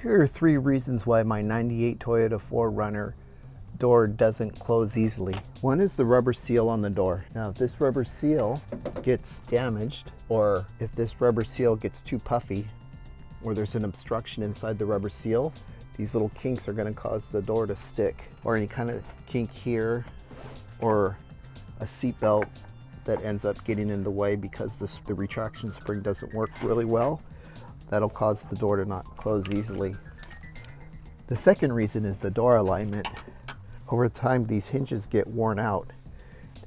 Here are 3 reasons why my 98 Toyota 4Runner door doesn't close easily. One is the rubber seal on the door. Now, if this rubber seal gets damaged, or if this rubber seal gets too puffy, or there's an obstruction inside the rubber seal, these little kinks are going to cause the door to stick. Or any kind of kink here, or a seat belt that ends up getting in the way because the retraction spring doesn't work really well. That'll cause the door to not close easily. The second reason is the door alignment. Over time, these hinges get worn out.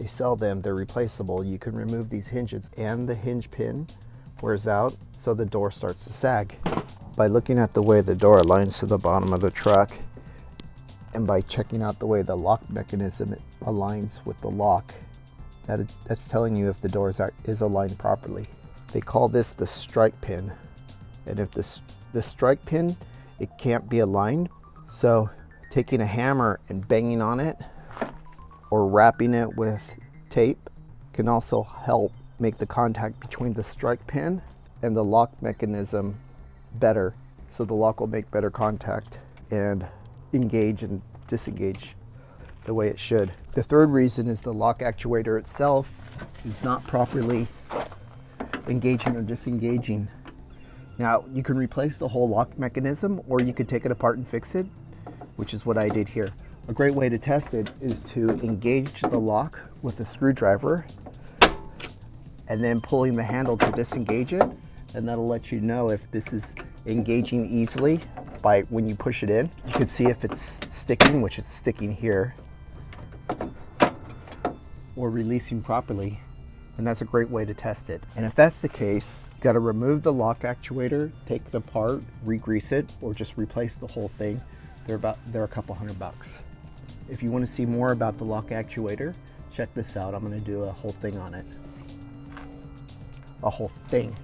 They sell them, they're replaceable. You can remove these hinges and the hinge pin wears out, so the door starts to sag. By looking at the way the door aligns to the bottom of the truck, and by checking out the way the lock mechanism aligns with the lock, that's telling you if the door is aligned properly. They call this the strike pin. And if the strike pin, it can't be aligned, so taking a hammer and banging on it or wrapping it with tape can also help make the contact between the strike pin and the lock mechanism better, so the lock will make better contact and engage and disengage the way it should. The third reason is the lock actuator itself is not properly engaging or disengaging. Now, you can replace the whole lock mechanism, or you could take it apart and fix it, which is what I did here. A great way to test it is to engage the lock with a screwdriver and then pulling the handle to disengage it, and that'll let you know if this is engaging easily by when you push it in. You can see if it's sticking, which it's sticking here, or releasing properly. And that's a great way to test it. And if that's the case, you got to remove the lock actuator, take it apart, re-grease it, or just replace the whole thing. They're a couple $100. If you want to see more about the lock actuator, check this out. I'm going to do a whole thing on it. A whole thing.